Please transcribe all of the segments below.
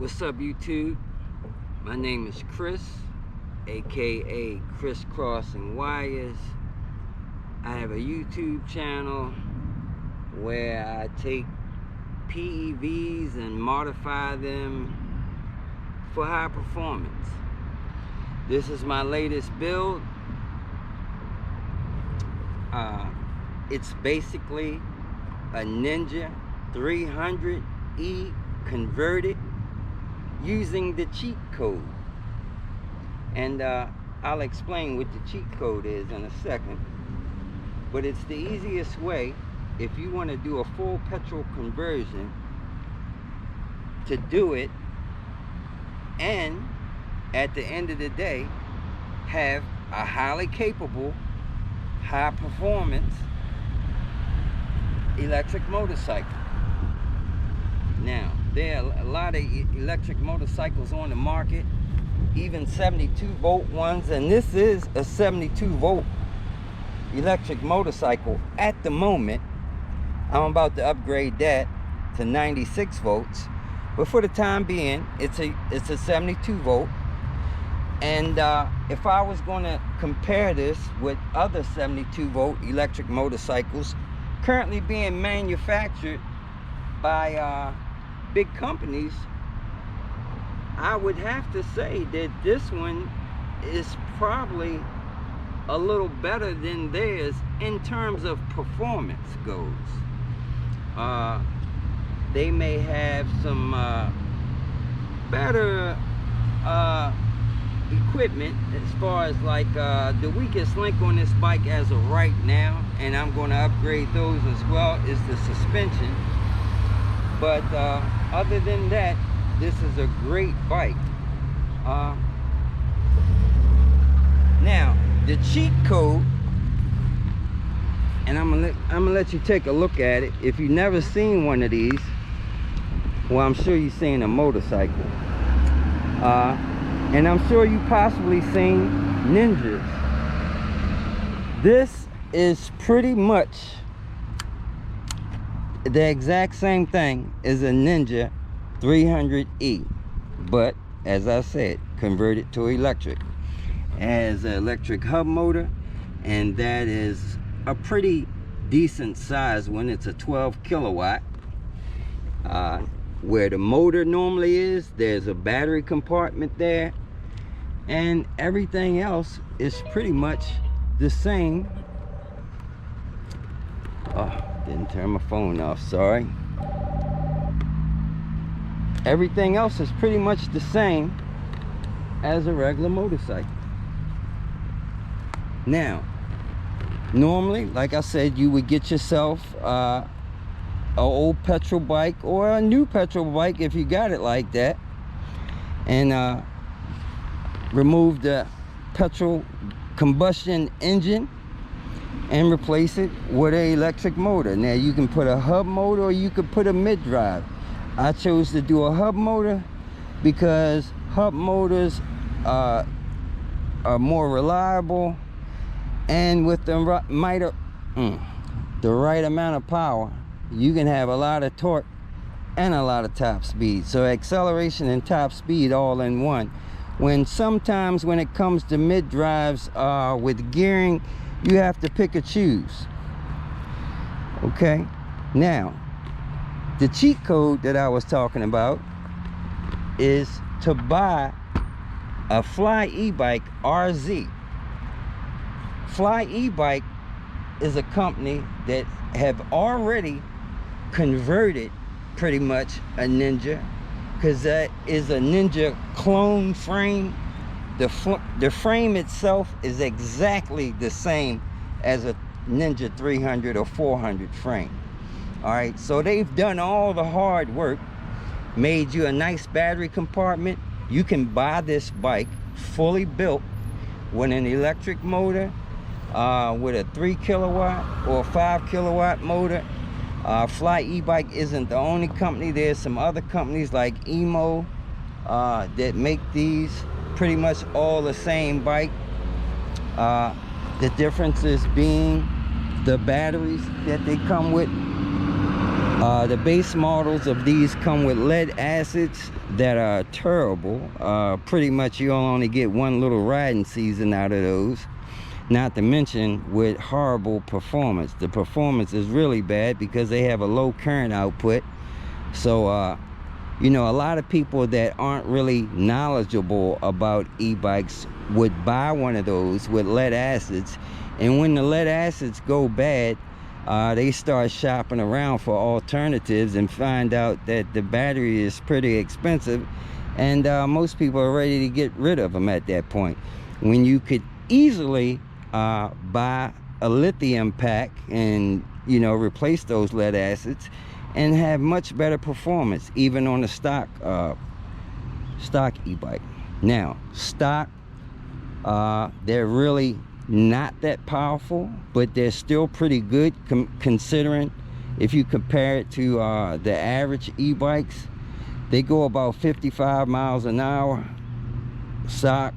What's up, YouTube? My name is Chris, aka Crisscrossing Wires. I have a YouTube channel where I take PEVs and modify them for high performance. This is my latest build. It's basically a Ninja 300E converted using the cheat code, and I'll explain what the cheat code is in a second. But it's the easiest way if you want to do a full petrol conversion to do it, and at the end of the day have a highly capable, high performance electric motorcycle. Now, there are a lot of electric motorcycles on the market, even 72 volt ones, and this is a 72 volt electric motorcycle at the moment. I'm about to upgrade that to 96 volts, but for the time being it's a 72 volt. And if I was going to compare this with other 72 volt electric motorcycles currently being manufactured by big companies, I would have to say that this one is probably a little better than theirs in terms of performance goes. They may have some better equipment as far as like the weakest link on this bike as of right now, and I'm going to upgrade those as well, is the suspension. But other than that, this is a great bike. Now the cheat code, and I'm gonna let you take a look at it. If you've never seen one of these, well, I'm sure you've seen a motorcycle, and I'm sure you possibly seen Ninjas. This is pretty much the exact same thing as a Ninja 300E, but as I said, converted to electric. It has an electric hub motor, and that is a pretty decent size one. It's a 12 kilowatt. Where the motor normally is, there's a battery compartment there, and everything else is pretty much the same. Oh, didn't turn my phone off, sorry. Everything else is pretty much the same as a regular motorcycle. Now, normally, like I said, you would get yourself an old petrol bike or a new petrol bike if you got it like that, and remove the petrol combustion engine and replace it with an electric motor. Now you can put a hub motor or you could put a mid-drive. I chose to do a hub motor because hub motors are more reliable, and with the right amount of power, you can have a lot of torque and a lot of top speed. So acceleration and top speed all in one. When sometimes when it comes to mid-drives with gearing, you have to pick and choose. Okay, now the cheat code that I was talking about is to buy a Fly e-bike RZ. Fly e-bike is a company that have already converted pretty much a Ninja, because that is a Ninja clone frame. The frame itself is exactly the same as a Ninja 300 or 400 frame. All right, so they've done all the hard work, made you a nice battery compartment. You can buy this bike fully built with an electric motor, with a 3 kilowatt or 5 kilowatt motor. Fly e-bike isn't the only company. There's some other companies like Emo that make these pretty much all the same bike. The differences being the batteries that they come with. The base models of these come with lead acids that are terrible. Pretty much you'll only get one little riding season out of those. Not to mention with horrible performance. The performance is really bad because they have a low current output. So, you know, a lot of people that aren't really knowledgeable about e-bikes would buy one of those with lead acids. And when the lead acids go bad, they start shopping around for alternatives and find out that the battery is pretty expensive, and most people are ready to get rid of them at that point, when you could easily buy a lithium pack and, you know, replace those lead acids and have much better performance even on the stock e-bike. Now stock, they're really not that powerful, but they're still pretty good considering if you compare it to the average e-bikes. They go about 55 miles an hour stock.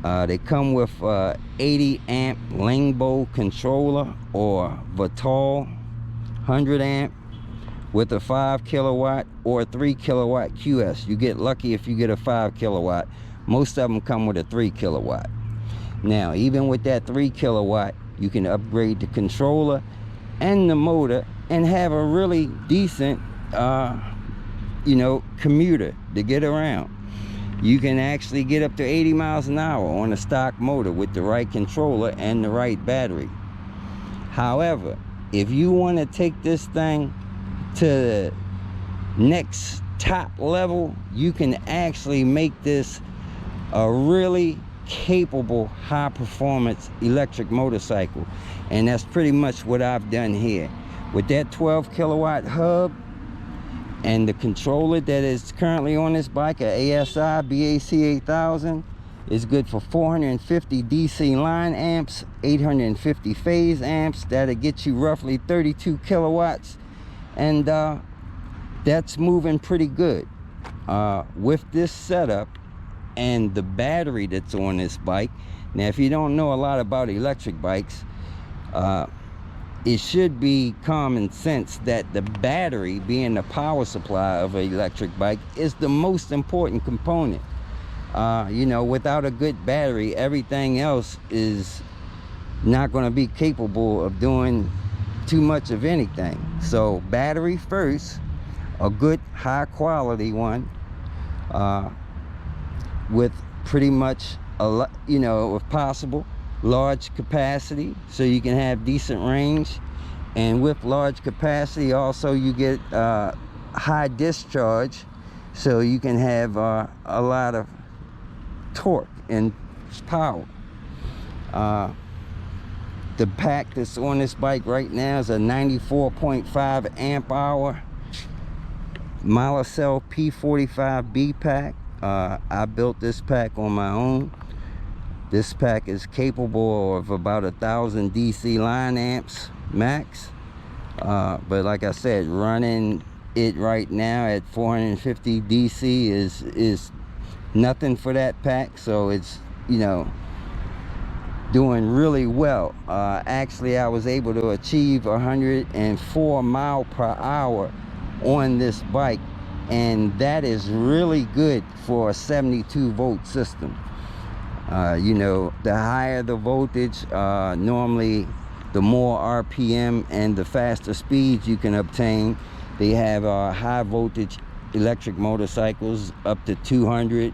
They come with 80 amp Langbo controller or Vital 100 amp with a 5 kilowatt or 3 kilowatt QS. You get lucky if you get a 5 kilowatt. Most of them come with a 3 kilowatt. Now, even with that 3 kilowatt, you can upgrade the controller and the motor and have a really decent, you know, commuter to get around. You can actually get up to 80 miles an hour on a stock motor with the right controller and the right battery. However, if you want to take this thing to the next top level, you can actually make this a really capable high performance electric motorcycle, and that's pretty much what I've done here with that 12 kilowatt hub and the controller that is currently on this bike, a ASI BAC 8000. Is good for 450 DC line amps, 850 phase amps. That'll get you roughly 32 kilowatts, and that's moving pretty good with this setup and the battery that's on this bike. Now, if you don't know a lot about electric bikes, it should be common sense that the battery, being the power supply of an electric bike, is the most important component. You know, without a good battery, everything else is not going to be capable of doing too much of anything. So battery first, a good high quality one, with pretty much a, you know, if possible, large capacity, so you can have decent range. And with large capacity also you get high discharge, so you can have a lot of torque and power. The pack that's on this bike right now is a 94.5 amp hour Molicel P45B pack. I built this pack on my own. This pack is capable of about 1,000 DC line amps max, but like I said, running it right now at 450 DC is nothing for that pack. So it's, you know, doing really well. Actually, I was able to achieve 104 mile per hour on this bike, and that is really good for a 72 volt system. You know, the higher the voltage, normally the more RPM and the faster speeds you can obtain. They have high voltage electric motorcycles up to 200,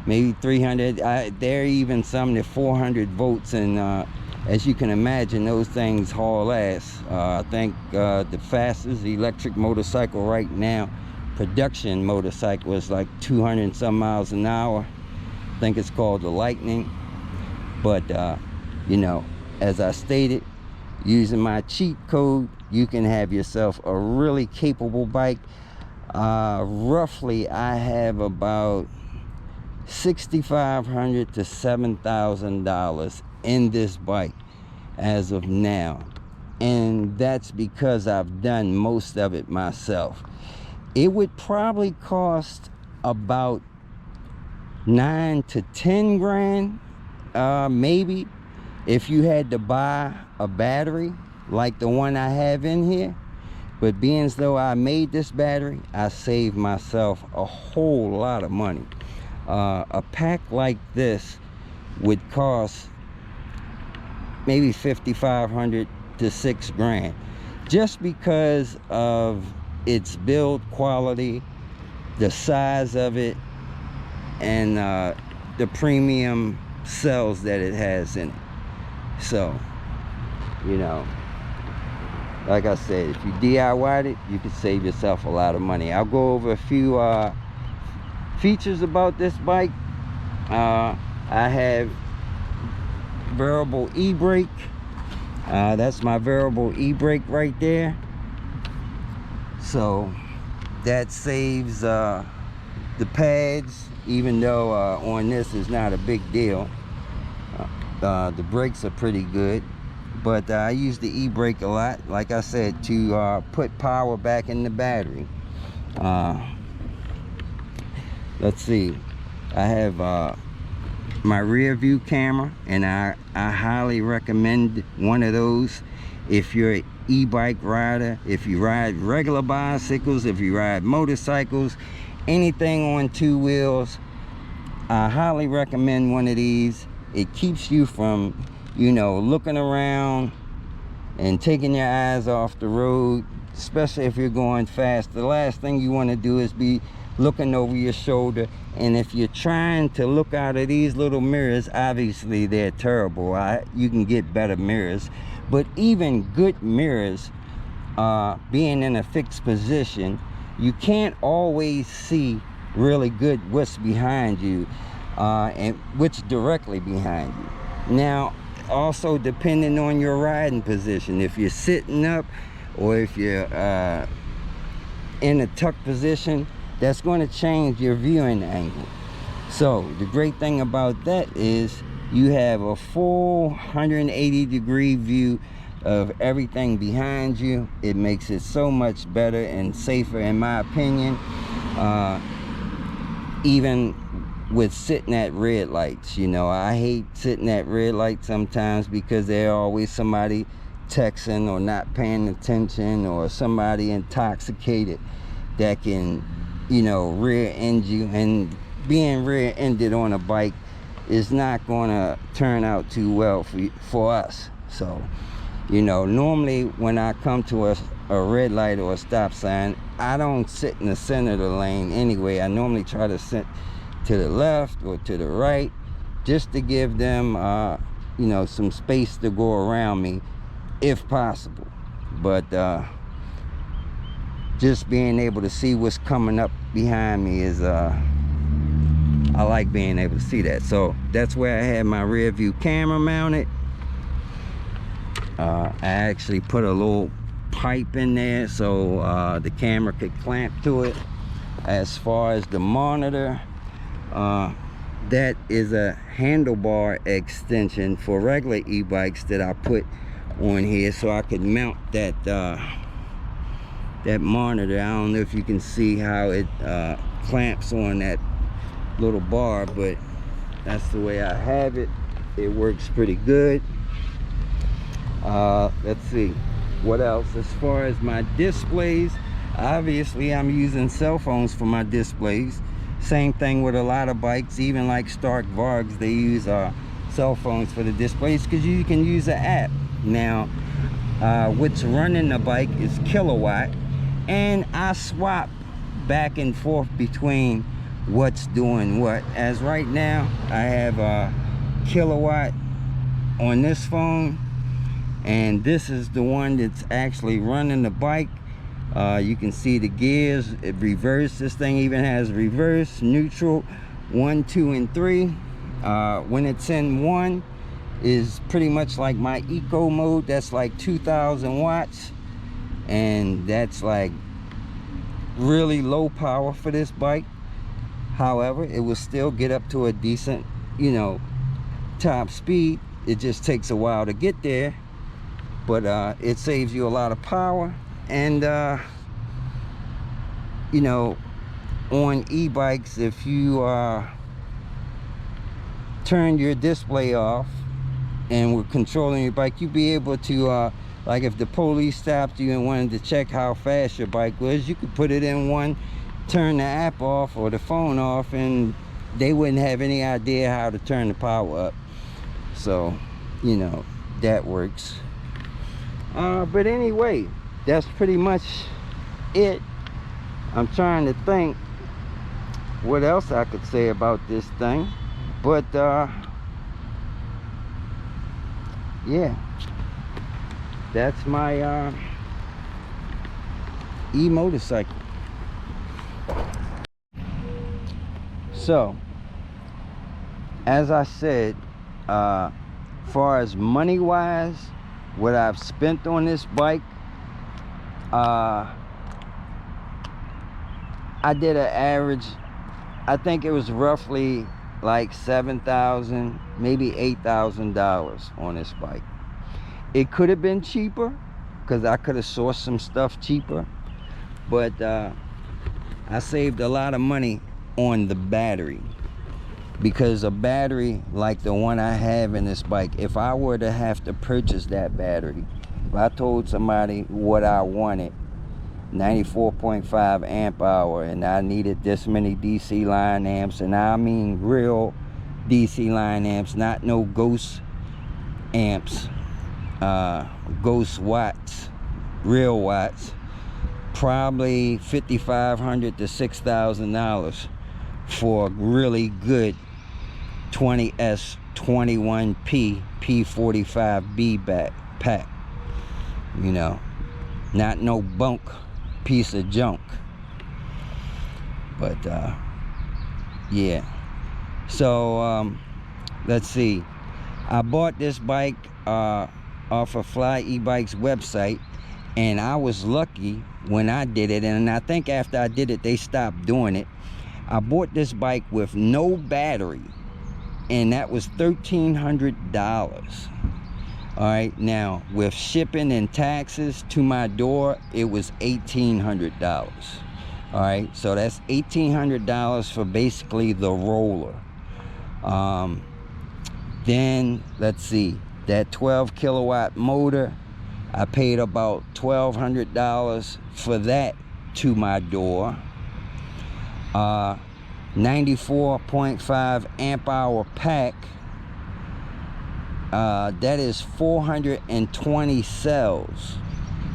maybe 300. There are even some that 400 volts, and as you can imagine, those things haul ass. I think the fastest electric motorcycle right now, production motorcycle, is like 200 and some miles an hour. I think it's called the Lightning. But you know, as I stated, using my cheat code, you can have yourself a really capable bike. Roughly, I have about $6,500 to $7,000 in this bike as of now, and that's because I've done most of it myself. It would probably cost about 9 to 10 grand, maybe, if you had to buy a battery like the one I have in here. But being as though I made this battery, I saved myself a whole lot of money. A pack like this would cost maybe $5,500 to $6,000, just because of its build quality, the size of it, and the premium cells that it has in it. So, you know, like I said, if you DIY'd it, you could save yourself a lot of money. I'll go over a few features about this bike. I have variable e-brake. That's my variable e-brake right there. So that saves the pads, even though on this is not a big deal. The brakes are pretty good, but I use the e-brake a lot, like I said, to put power back in the battery. Let's see, I have my rear view camera, and I highly recommend one of those if you're an e-bike rider, if you ride regular bicycles, if you ride motorcycles, anything on two wheels. I highly recommend one of these. It keeps you from, you know, looking around and taking your eyes off the road, especially if you're going fast. The last thing you want to do is be looking over your shoulder. And if you're trying to look out of these little mirrors, obviously they're terrible. You can get better mirrors, but even good mirrors, being in a fixed position, you can't always see really good what's behind you, and what's directly behind you. Now, also depending on your riding position, if you're sitting up or if you're in a tuck position, that's going to change your viewing angle. So the great thing about that is you have a full 180-degree view of everything behind you. It makes it so much better and safer, in my opinion, even with sitting at red lights. You know, I hate sitting at red lights sometimes because there's always somebody texting or not paying attention, or somebody intoxicated that can, you know, rear end you. And being rear ended on a bike is not going to turn out too well for us. So, you know, normally when I come to a red light or a stop sign, I don't sit in the center of the lane anyway. I normally try to sit to the left or to the right, just to give them you know, some space to go around me if possible. But just being able to see what's coming up behind me is I like being able to see that. So that's where I had my rear view camera mounted. I actually put a little pipe in there so the camera could clamp to it. As far as the monitor, that is a handlebar extension for regular e-bikes that I put on here so I could mount that that monitor. I don't know if you can see how it clamps on that little bar, but that's the way I have it. It works pretty good. Let's see what else. As far as my displays, obviously I'm using cell phones for my displays. Same thing with a lot of bikes, even like Stark Vargs, they use cell phones for the displays because you can use an app. Now what's running the bike is kilowatt, and I swap back and forth between what's doing what. As right now I have a kilowatt on this phone, and this is the one that's actually running the bike. You can see the gears, reverse. This thing even has reverse, neutral, 1, 2, and 3. When it's in 1 is pretty much like my eco mode. That's like 2,000 watts, and that's like really low power for this bike. However, it will still get up to a decent, you know, top speed. It just takes a while to get there, but it saves you a lot of power. And you know, on e-bikes, if you turn your display off and we're controlling your bike, you'll be able to Like if the police stopped you and wanted to check how fast your bike was, you could put it in one, turn the app off or the phone off, and they wouldn't have any idea how to turn the power up. So, you know, that works. But anyway, that's pretty much it. I'm trying to think what else I could say about this thing. But yeah, that's my e-motorcycle. So as I said, far as money wise, what I've spent on this bike, I did an average, I think it was roughly like $7,000, maybe $8,000 on this bike. It could have been cheaper because I could have sourced some stuff cheaper, but I saved a lot of money on the battery, because a battery like the one I have in this bike, if I were to have to purchase that battery, if I told somebody what I wanted, 94.5 amp hour, and I needed this many DC line amps, and I mean real DC line amps, not no ghost amps, ghost watts, real watts, probably $5,500 to $6,000 for a really good 20S 21P P45B pack, you know, not no bunk piece of junk. But yeah, so let's see, I bought this bike off of Fly E-Bike's website, and I was lucky when I did it, and I think after I did it they stopped doing it. I bought this bike with no battery, and that was $1,300. All right, now with shipping and taxes to my door, it was $1,800. All right, so that's $1,800 for basically the roller. Then let's see, that 12 kilowatt motor, I paid about $1,200 for that to my door. 94.5 amp hour pack, that is 420 cells,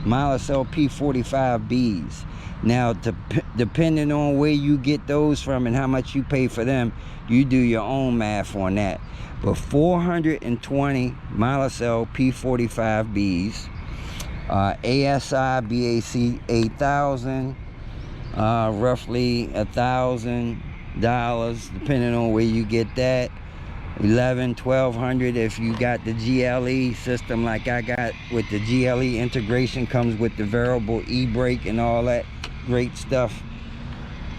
Miles LP 45Bs. Now depending on where you get those from and how much you pay for them, you do your own math on that. But 420 Miles LP 45Bs, ASI BAC 8000, roughly $1,000 depending on where you get that. 1,200 if you got the GLE system like I got, with the GLE integration, comes with the variable e-brake and all that great stuff.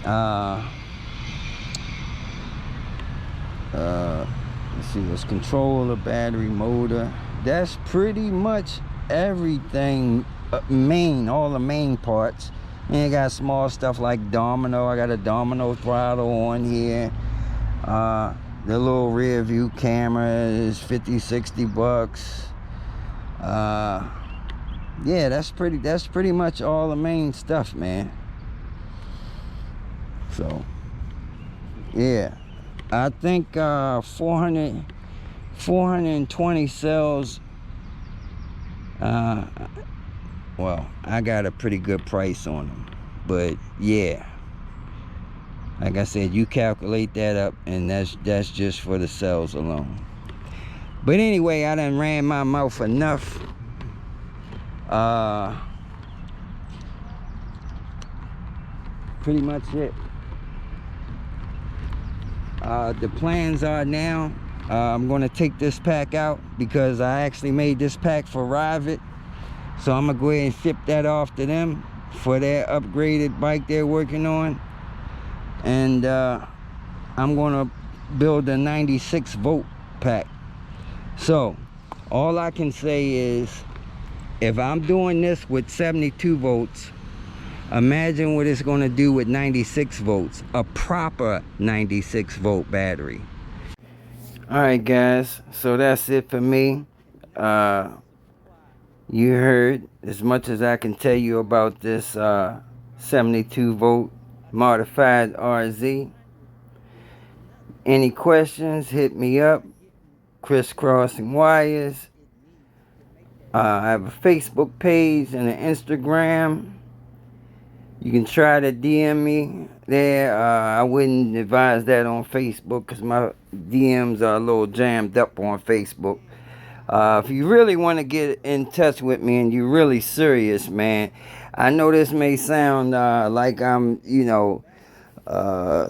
Let's see, let's controller, battery, motor. That's pretty much everything, all the main parts. And you got small stuff like domino. I got a domino throttle on here. The little rear view camera is 50-60 bucks. Yeah, that's pretty much all the main stuff, man. So yeah, I think 420 cells. Well, I got a pretty good price on them, but yeah, like I said, you calculate that up, and that's just for the cells alone. But anyway, I done ran my mouth enough. Pretty much it. The plans are now, I'm going to take this pack out because I actually made this pack for Rivet. So I'm going to go ahead and ship that off to them for their upgraded bike they're working on. And I'm going to build a 96 volt pack. So all I can say is, if I'm doing this with 72 volts, imagine what it's going to do with 96 volts, a proper 96 volt battery. All right guys, so that's it for me. You heard as much as I can tell you about this 72 volt modified RZ. Any questions, hit me up. Crisscrossing Wires. I have a Facebook page and an Instagram. You can try to DM me there. I wouldn't advise that on Facebook because my DMs are a little jammed up on Facebook. If you really want to get in touch with me and you're really serious, man, I know this may sound like I'm,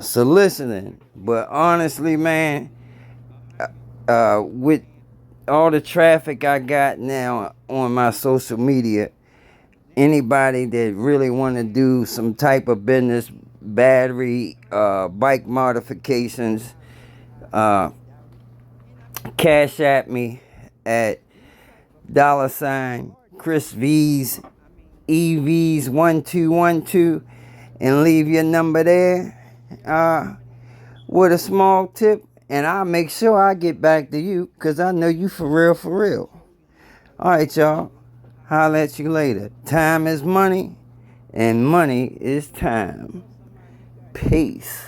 soliciting, but honestly, man, with all the traffic I got now on my social media, anybody that really want to do some type of business, battery, bike modifications, cash at me at $ Chris V's EVs 1212 and leave your number there with a small tip, and I'll make sure I get back to you because I know you for real, for real. All right, y'all. Holla at you later. Time is money, and money is time. Peace.